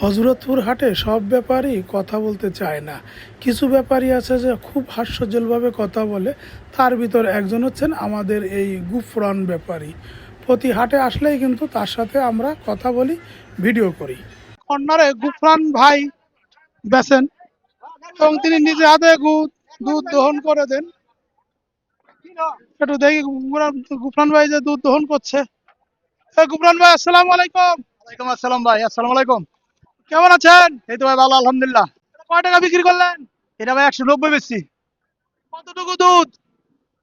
হযরতপুর হাটে সব ব্যাপারই কথা বলতে চায় না। কিছু ব্যাপারী আছে যে খুব হাস্যজ্জ্বলভাবে কথা বলে। তার ভিতর একজন হচ্ছেন আমাদের এই গুফরান ব্যাপারী। প্রতি হাটে আসলেই কিন্তু তার সাথে আমরা কথা বলি, ভিডিও করি। কর্নারে গুফরান ভাই বেচেন এবং তিনি নিজে হাতে দুধ দহন করে দেন। একটু দেখি গুফরান ভাই যে দুধ দহন করছে। গুফরান ভাই, আসসালামু আলাইকুম। ওয়ালাইকুম আসসালাম ভাই। আসসালামু আলাইকুম। কেমন আছেন? এই তো ভাই ভালো, আলহামদুলিল্লাহ। কয় টাকা বিক্রি করলেন? এটা ভাই 190 বেশি। কতটুকু দুধ?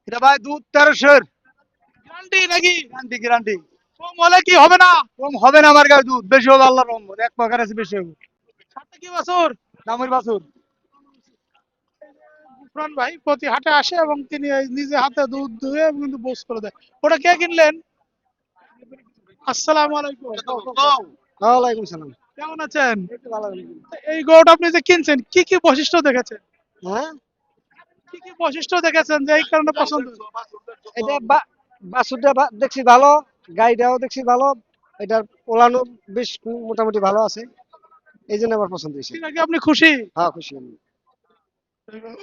এটা ভাই দুধ 1300-এর গ্যারান্টি নাকি? Guarantee guarantee. কম হলে কি হবে না? কম হবে না আমার গায়ে দুধ, বেশি হবে আল্লাহর রহমত, এক প্রকার আছে বেশি হবে। সাথে কি বাছুর? দামের বাছুর। গুফরান ভাই প্রতি হাটে আসে এবং তিনি এই নিজে হাতে দুধ দুয়ে কিন্তু বোস করে দেয়। ওটা কে কিনলেন? আসসালামু আলাইকুম। ওয়ালাইকুম সালাম। কেমন আছেন? এই তো ভালো। এই গরুটা আপনি যে কিনছেন কি কি বৈশিষ্ট্য দেখেছেন? হ্যাঁ, কি কি বৈশিষ্ট্য দেখেছেন যে এই কারণে পছন্দ? এটা বাছুরটা দেখছি ভালো, গাইটাও দেখছি ভালো, এটার ওলানো বেশ মোটামুটি ভালো আছে, এই জন্য আমার পছন্দ হয়েছে। কি নাকি আপনি খুশি? হ্যাঁ, খুশি আমি।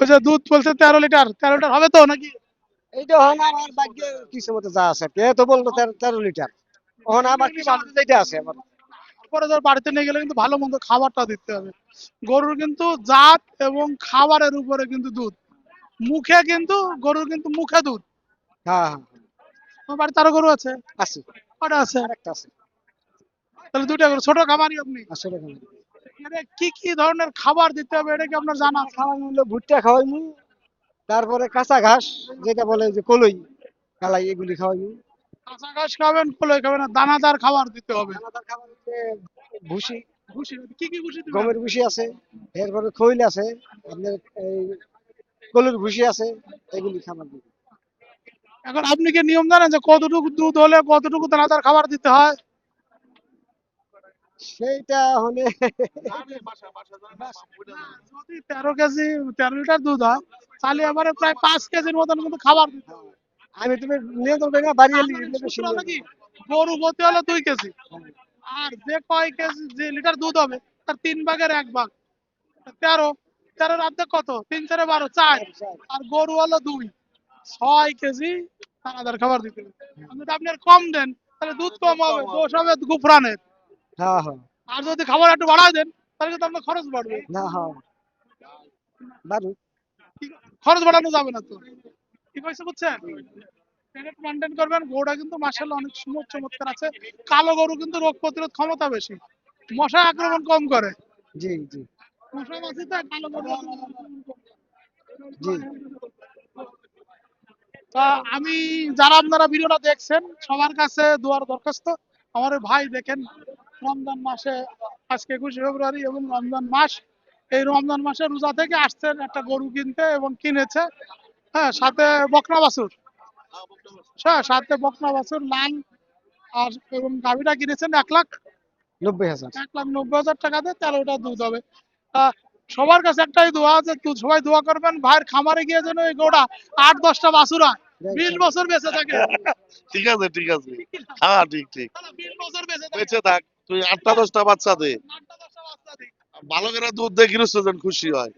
ওই যে দুধ বলছে 13 লিটার, 13 লিটার হবে তো নাকি? এইটা হয় না আমার ভাগ্যে কিছু মতো যা আছে, কে তো বললো 13 লিটার, ওখানে আমার কিছু মতো যেটা আছে আমার। পরে ধর বাড়িতে নিয়ে গেলে কিন্তু ভালো মন্দ খাবারটা দিতে হবে। গরুর কিন্তু জাত এবং খাবারের উপরে কিন্তু দুধ, মুখে কিন্তু গরুর কিন্তু মুখে দুধ। হ্যাঁ হ্যাঁ, আমার বাড়িতে আরো গরু আছে। আছে, কটা আছে? আরেকটা আছে। তাহলে দুইটা গরু, ছোট খামারি আপনি। আসলে এখানে কি কি ধরনের খাবার দিতে হবে এটা কি আপনার জানা আছে? খাওয়াই হলো ভুট্টা খাওয়াইনি, তারপরে কাঁচা ঘাস যেটা বলে যে কলই কালাই, এগুলি খাওয়াইনি। কাঁচা ঘাস খাবেন, কলাই খাবেন, আর দানাদার খাবার দিতে হবে। দানাদার খাবার হচ্ছে ভুসি, ভুসি, কি কি ভুসি দিবেন? গমের ভুসি আছে, এরপরে খৈল আছে, আপনার এই কলুর ভুসি আছে, এগুলি খাবার দিবে। এখন আপনি কি নিয়ম জানেন যে কতটুকু দুধ হলে কতটুকু দানাদার খাবার দিতে হয়? সেইটা হলে যদি 13 কেজি, 13 লিটার দুধ হয় তাহলে এবারে প্রায় 5 কেজির মতন কিন্তু খাবার দিতে হবে। আমি তুমি নিয়ন্ত্রণ করি না, বাড়িয়ে তার মানে বেশি সূত্র হলো কি, নিয়ন্ত্রণ। গরু প্রতি হলো 2 কেজি, আর যে কয় কেজি যে লিটার দুধ হবে তার 3 ভাগের 1 ভাগ, 13, 13 অর্ধেক কত, 3 4 12, 4, আর গরু হলো 6 কেজি দানাদার খাবার দিতে হবে। আপনি যদি আপনি আর কম দেন তাহলে দুধ কম হবে, দোষ হবে গুফরানের। হ্যাঁ হ্যাঁ, আর যদি খাবার একটু বাড়ায় দেন তাহলে কিন্তু আপনার খরচ বাড়বে। না হ্যাঁ, বারু। খরচ বাড়ানো যাবে না তো, ঠিক হয়েছে, বুঝছেন? মেনটেন করবেন। গরুটা কিন্তু মাশাআল্লাহ অনেক সুন্দর চমৎকার আছে। কালো গরু কিন্তু রোগ প্রতিরোধ ক্ষমতা বেশি, মশা আক্রমণ কম করে। জি জি মশা মাছি তো কালো গরু জি। তা আমি, যারা আপনারা ভিডিওটা দেখছেন সবার কাছে দোয়ার দরখাস্ত। আমার ওই ভাই দেখেন, রমজান মাসে, আজকে 21 ফেব্রুয়ারি এবং রমজান মাস, এই রমজান মাসে রোজা থেকে আসছেন একটা গরু কিনতে এবং কিনেছে। হ্যাঁ, সাথে বকনা বাছুর, হ্যাঁ সাথে বকনা বাছুর লাল। আর এবং গাভিটা কিনেছেন 90,000। 1,90,000 টাকা দিয়ে, 13 লিটার দুধ হবে। সবার কাছে একটাই দোয়া আছে, সবাই দোয়া করবেন ভাইয়ের খামারে গিয়ে যেন এই গোটা 8-10টা বাছুর হয়, 20 বছর বেঁচে থাকে। ঠিক আছে ঠিক আছে, হ্যাঁ ঠিক ঠিক, 20 বছর বেঁচে থাকে, বেঁচে থাক, তুই 8টা 10টা বাচ্চা দে, 8-10টা বাচ্চা দিই। ভালো করে দুধ দিয়ে গৃহস্থ যেন খুশি হয়,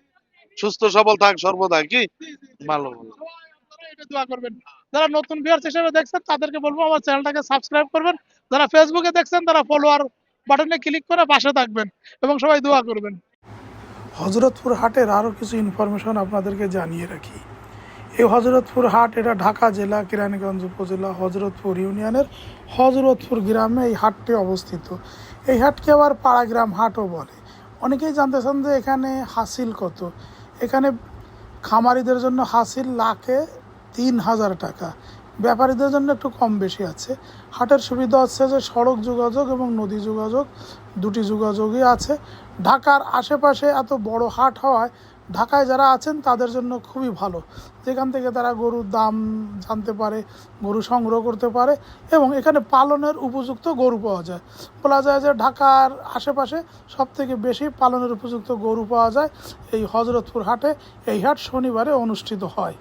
সুস্থ সবল থাক সর্বদা, কি জি, জি, জি। ভালো ভালো। সবাই আপনারা এটা দোয়া করবেন। যারা নতুন ভিউয়ার্স হিসেবে দেখছেন তাদেরকে বলবো আমার চ্যানেলটাকে সাবস্ক্রাইব করবেন। যারা ফেসবুকে দেখছেন তারা ফলোয়ার বাটনে ক্লিক করে পাশে থাকবেন এবং সবাই দোয়া করবেন। হযরতপুর হাটের আরও কিছু ইনফরমেশন আপনাদেরকে জানিয়ে রাখি। এই হযরতপুর হাট, এটা ঢাকা জেলা, কেরানীগঞ্জ উপজেলা, হযরতপুর ইউনিয়নের হযরতপুর গ্রামে এই হাটটি অবস্থিত। এই হাটকে আবার পাড়া গ্রাম হাটও বলে। অনেকেই জানতে চান যে এখানে হাসিল কত। এখানে খামারিদের জন্য হাসিল লাখে 3,000 টাকা, ব্যাপারীদের জন্য একটু কম বেশি আছে। হাটের সুবিধা হচ্ছে যে সড়ক যোগাযোগ এবং নদী যোগাযোগ, দুটি যোগাযোগই আছে। ঢাকার আশেপাশে এত বড় হাট হওয়ায় ঢাকায় যারা আছেন তাদের জন্য খুবই ভালো, যেখান থেকে তারা গরুর দাম জানতে পারে, গরু সংগ্রহ করতে পারে এবং এখানে পালনের উপযুক্ত গরু পাওয়া যায়। বলা যায় যে ঢাকার আশেপাশে সবথেকে বেশি পালনের উপযুক্ত গরু পাওয়া যায় এই হযরতপুর হাটে। এই হাট শনিবারে অনুষ্ঠিত হয়।